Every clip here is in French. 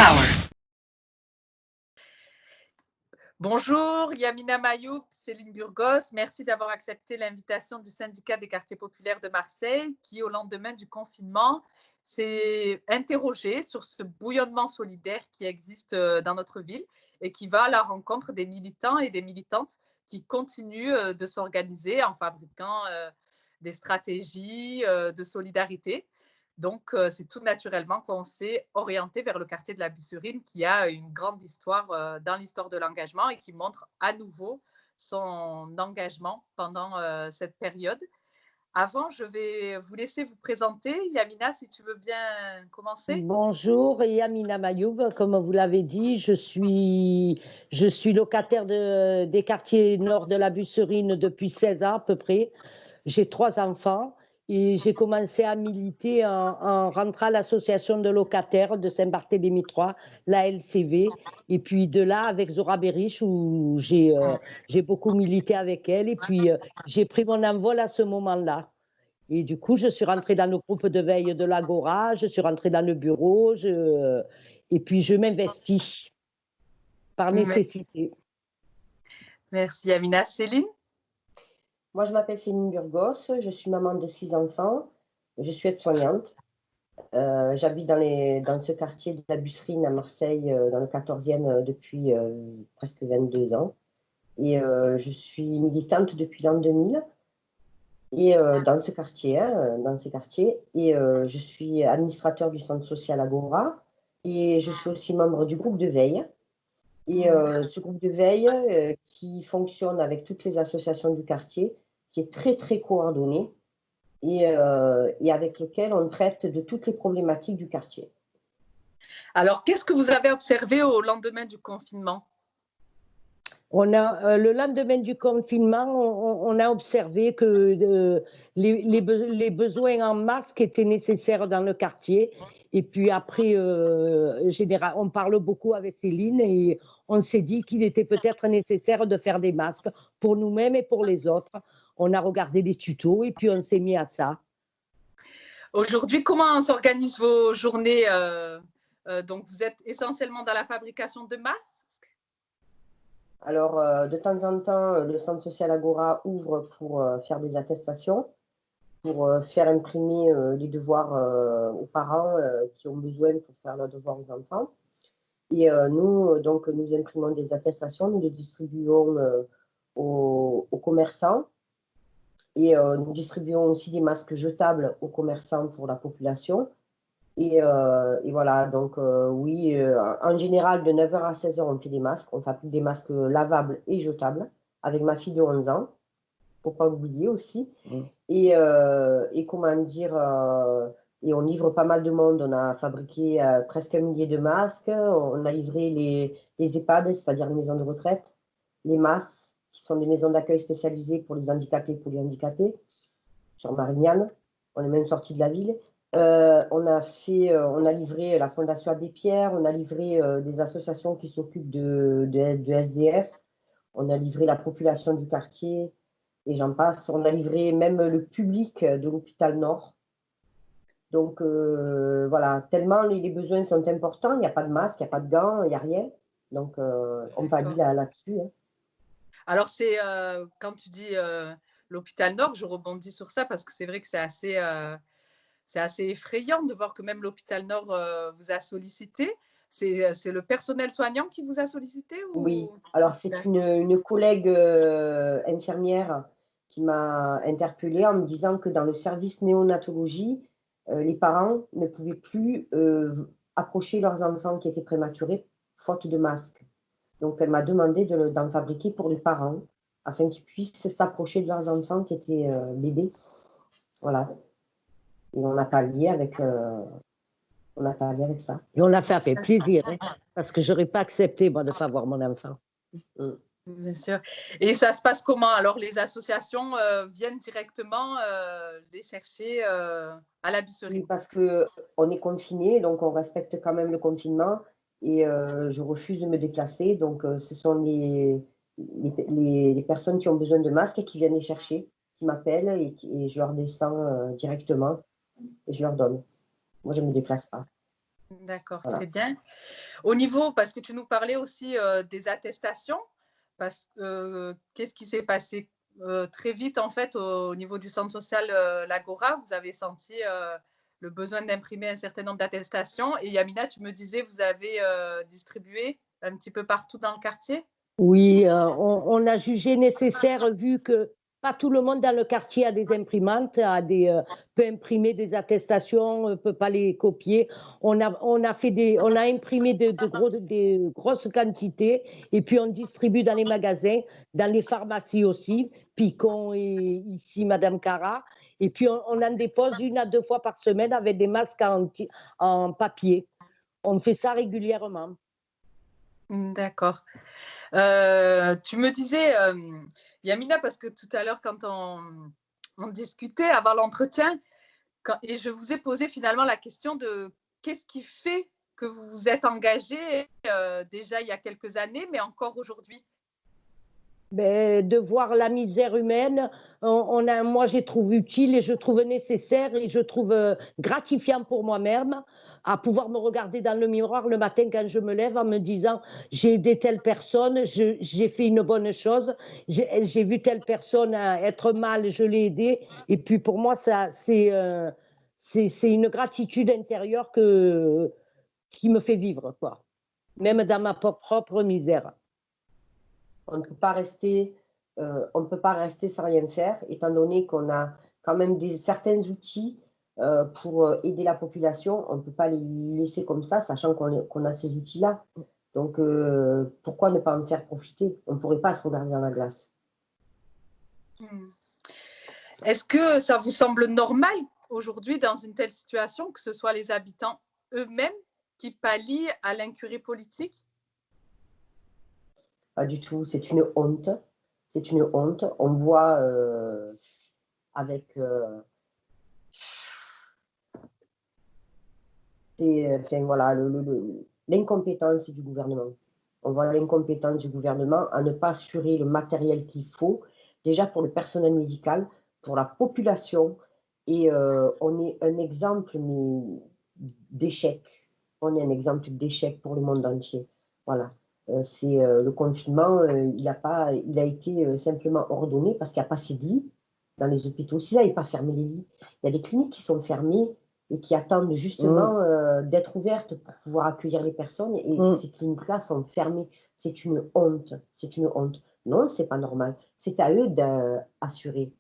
power. Bonjour, Yamina Mayoub, Céline Burgos. Merci d'avoir accepté l'invitation du syndicat des quartiers populaires de Marseille qui, au lendemain du confinement, s'est interrogé sur ce bouillonnement solidaire qui existe dans notre ville et qui va à la rencontre des militants et des militantes qui continuent de s'organiser en fabriquant des stratégies de solidarité. Donc, c'est tout naturellement qu'on s'est orienté vers le quartier de la Busserine qui a une grande histoire dans l'histoire de l'engagement et qui montre à nouveau son engagement pendant cette période. Avant, je vais vous laisser vous présenter. Yamina, si tu veux bien commencer. Bonjour, Yamina Mayoub, comme vous l'avez dit, je suis locataire des quartiers nord de la Busserine depuis 16 ans à peu près. J'ai 3 enfants. Et j'ai commencé à militer en rentrant à l'association de locataires de Saint-Barthélemy 3, la LCV. Et puis de là, avec Zora Berich, où j'ai beaucoup milité avec elle. Et puis j'ai pris mon envol à ce moment-là. Et du coup, je suis rentrée dans le groupe de veille de l'Agora, je suis rentrée dans le bureau, et puis je m'investis par nécessité. Merci Yamina. Céline? Moi, je m'appelle Céline Burgos, je suis maman de 6 enfants, je suis aide-soignante. J'habite dans ce quartier de la Busserine à Marseille, dans le 14e, depuis presque 22 ans. Et je suis militante depuis l'an 2000 et, dans ce quartier. Et je suis administrateur du centre social Agora et je suis aussi membre du groupe de veille. Et ce groupe de veille qui fonctionne avec toutes les associations du quartier, qui est très, très coordonné et avec lequel on traite de toutes les problématiques du quartier. Alors, qu'est-ce que vous avez observé au lendemain du confinement? Le lendemain du confinement, on a observé que les besoins en masques étaient nécessaires dans le quartier. Et puis après, on parle beaucoup avec Céline et on s'est dit qu'il était peut-être nécessaire de faire des masques pour nous-mêmes et pour les autres. On a regardé des tutos et puis on s'est mis à ça. Aujourd'hui, comment s'organisent vos journées? Donc, vous êtes essentiellement dans la fabrication de masques? Alors, de temps en temps, le centre social Agora ouvre pour faire des attestations, pour faire imprimer les devoirs aux parents qui ont besoin pour faire leurs devoirs aux enfants. Et nous imprimons des attestations, nous les distribuons aux commerçants. Et nous distribuons aussi des masques jetables aux commerçants pour la population. Et voilà, donc oui, en général, de 9h à 16h, on fait des masques. On fabrique des masques lavables et jetables avec ma fille de 11 ans, pour ne pas oublier aussi. Et comment dire, et on livre pas mal de monde. On a fabriqué presque 1 millier de masques. On a livré les EHPAD, c'est-à-dire les maisons de retraite, les MAS, qui sont des maisons d'accueil spécialisées pour les handicapés et polyhandicapés, sur Marignane. On est même sorti de la ville. On a livré la Fondation Abbé Pierre, on a livré des associations qui s'occupent de SDF, on a livré la population du quartier, et j'en passe. On a livré même le public de l'hôpital Nord. Donc voilà, tellement les besoins sont importants, il n'y a pas de masque, il n'y a pas de gants, il n'y a rien. Donc on pallie là-dessus. Hein. Alors, quand tu dis l'hôpital Nord, je rebondis sur ça parce que c'est vrai que c'est assez effrayant de voir que même l'hôpital Nord vous a sollicité. C'est le personnel soignant qui vous a sollicité ou... Oui, alors c'est une collègue infirmière qui m'a interpellée en me disant que dans le service néonatologie, les parents ne pouvaient plus approcher leurs enfants qui étaient prématurés faute de masque. Donc elle m'a demandé d'en fabriquer pour les parents afin qu'ils puissent s'approcher de leurs enfants qui étaient bébés. Voilà. Et on a pallié avec ça. Et on l'a fait avec plaisir, hein, parce que je n'aurais pas accepté, moi, de ne pas voir mon enfant. Bien sûr. Et ça se passe comment? Alors, les associations viennent directement les chercher à la Busserine? Oui, parce qu'on est confiné, donc on respecte quand même le confinement et je refuse de me déplacer. Donc, ce sont les personnes qui ont besoin de masques qui viennent les chercher, qui m'appellent et je leur descends directement et je leur donne. Moi, je ne me déplace pas. D'accord, Voilà. très bien. Au niveau, parce que tu nous parlais aussi des attestations, qu'est-ce qui s'est passé très vite en fait au niveau du centre social l'Agora, vous avez senti le besoin d'imprimer un certain nombre d'attestations et Yamina, tu me disais, vous avez distribué un petit peu partout dans le quartier? Oui, on a jugé nécessaire, vu que pas tout le monde dans le quartier a des imprimantes, peut imprimer des attestations, peut pas les copier. On a imprimé des grosses quantités et puis on distribue dans les magasins, dans les pharmacies aussi, Picon et ici Madame Cara. Et puis on en dépose 1 à 2 fois par semaine avec des masques en papier. On fait ça régulièrement. D'accord. Tu me disais, Yamina, parce que tout à l'heure, quand on discutait avant l'entretien, et je vous ai posé finalement la question de qu'est-ce qui fait que vous vous êtes engagée déjà il y a quelques années, mais encore aujourd'hui? De voir la misère humaine, moi je trouve utile et je trouve nécessaire et je trouve gratifiant pour moi-même à pouvoir me regarder dans le miroir le matin quand je me lève en me disant j'ai aidé telle personne, j'ai fait une bonne chose, j'ai vu telle personne être mal, je l'ai aidée. Et puis pour moi, c'est une gratitude intérieure qui me fait vivre, quoi. Même dans ma propre misère. On ne peut pas rester, sans rien faire, étant donné qu'on a quand même certains outils pour aider la population. On ne peut pas les laisser comme ça, sachant qu'on a ces outils-là. Donc, pourquoi ne pas en faire profiter? On ne pourrait pas se regarder dans la glace. Est-ce que ça vous semble normal aujourd'hui, dans une telle situation, que ce soit les habitants eux-mêmes qui pallient à l'incurie politique? Pas du tout, c'est une honte. C'est une honte. On voit avec enfin, voilà, l'incompétence du gouvernement. On voit l'incompétence du gouvernement à ne pas assurer le matériel qu'il faut, déjà pour le personnel médical, pour la population. Et on est un exemple d'échec. On est un exemple d'échec pour le monde entier. Voilà. Le confinement, il a été simplement ordonné parce qu'il n'y a pas assez de lits dans les hôpitaux. S'ils n'avaient pas fermé les lits, il y a des cliniques qui sont fermées et qui attendent justement d'être ouvertes pour pouvoir accueillir les personnes. Et ces cliniques-là sont fermées. C'est une honte. C'est une honte. Non, c'est pas normal. C'est à eux d'assurer.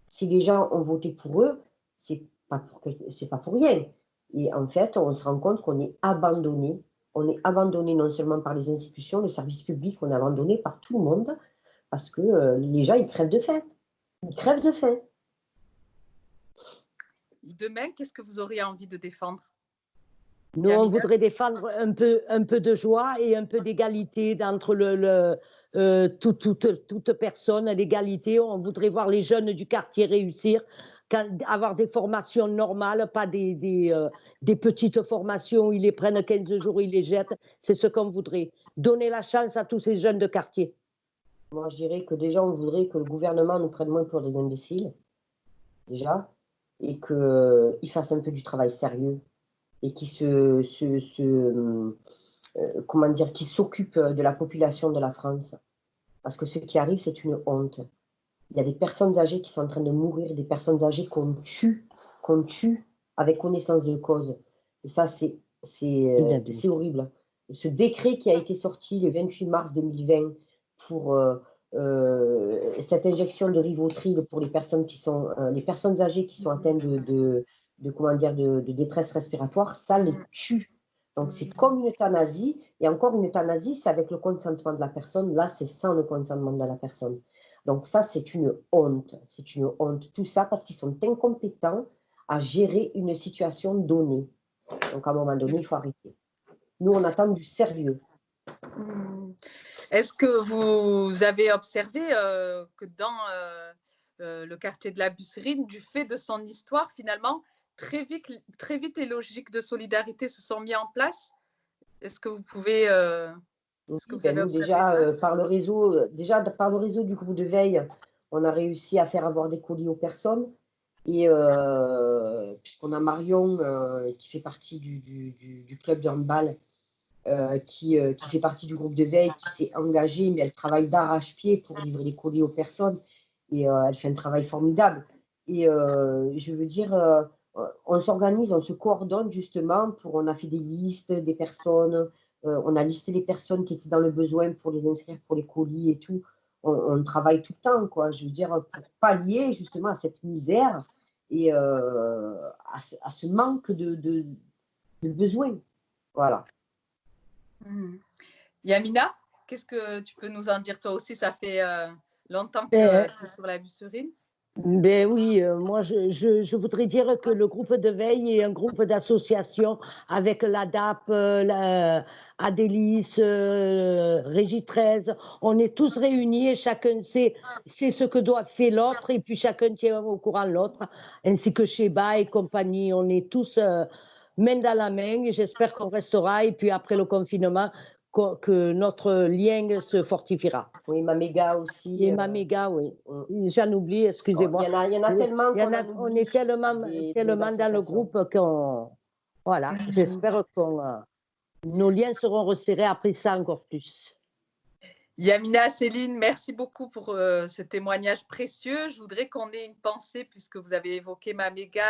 Si les gens ont voté pour eux, c'est pas pour rien. Et en fait, on se rend compte qu'on est abandonné. On est abandonné non seulement par les institutions, le service public, on est abandonné par tout le monde parce que les gens, ils crèvent de faim. Ils crèvent de faim. Demain, qu'est-ce que vous auriez envie de défendre? Nous, on voudrait défendre un peu de joie et un peu d'égalité entre toute personne, l'égalité. On voudrait voir les jeunes du quartier réussir, avoir des formations normales, pas des petites formations où ils les prennent 15 jours, ils les jettent. C'est ce qu'on voudrait. Donner la chance à tous ces jeunes de quartier. Moi, je dirais que déjà, on voudrait que le gouvernement nous prenne moins pour des imbéciles, déjà, et qu'il fasse un peu du travail sérieux et qui qui s'occupe de la population de la France. Parce que ce qui arrive, c'est une honte. Il y a des personnes âgées qui sont en train de mourir, des personnes âgées qu'on tue avec connaissance de cause. Et ça, c'est horrible. Ce décret qui a été sorti le 28 mars 2020 pour cette injection de Rivotril pour les personnes les personnes âgées qui sont atteintes de détresse respiratoire, ça les tue. Donc, c'est comme une euthanasie. Et encore, une euthanasie, c'est avec le consentement de la personne. Là, c'est sans le consentement de la personne. Donc, ça, c'est une honte. C'est une honte. Tout ça parce qu'ils sont incompétents à gérer une situation donnée. Donc, à un moment donné, il faut arrêter. Nous, on attend du sérieux. Est-ce que vous avez observé que dans le quartier de la Busserine, du fait de son histoire, finalement, très vite, les logiques de solidarité se sont mises en place? Est-ce que vous pouvez... est-ce que vous avez observé ça? Par le réseau du groupe de veille, on a réussi à faire avoir des colis aux personnes. Et puisqu'on a Marion qui fait partie du club de handball, qui fait partie du groupe de veille, qui s'est engagée, mais elle travaille d'arrache-pied pour livrer les colis aux personnes. Et elle fait un travail formidable. Et je veux dire, on s'organise, on se coordonne justement on a fait des listes des personnes, on a listé les personnes qui étaient dans le besoin pour les inscrire pour les colis et tout. On travaille tout le temps, quoi. Je veux dire, pour pallier justement à cette misère et à ce manque de besoins. Voilà. Yamina, qu'est-ce que tu peux nous en dire? Toi aussi, ça fait longtemps que tu es sur la Busserine. Ben oui, moi je voudrais dire que le groupe de veille est un groupe d'association avec l'ADAP, Adélis, Régie 13. On est tous réunis et chacun sait ce que doit faire l'autre et puis chacun tient au courant l'autre, ainsi que Sheba et compagnie. On est tous main dans la main et j'espère qu'on restera et puis après le confinement, que notre lien se fortifiera. Oui, Maméga aussi. Et Maméga, oui. J'en oublie, excusez-moi. Il y en a tellement on est tellement dans le groupe qu'on... Voilà, j'espère que nos liens seront resserrés après ça encore plus. Yamina, Céline, merci beaucoup pour ce témoignage précieux. Je voudrais qu'on ait une pensée, puisque vous avez évoqué Maméga,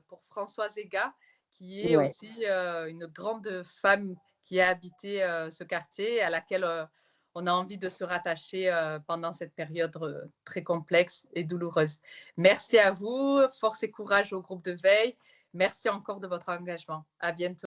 pour Françoise Ega, qui est aussi une grande femme qui a habité ce quartier, à laquelle on a envie de se rattacher pendant cette période très complexe et douloureuse. Merci à vous, force et courage au groupe de veille. Merci encore de votre engagement. À bientôt.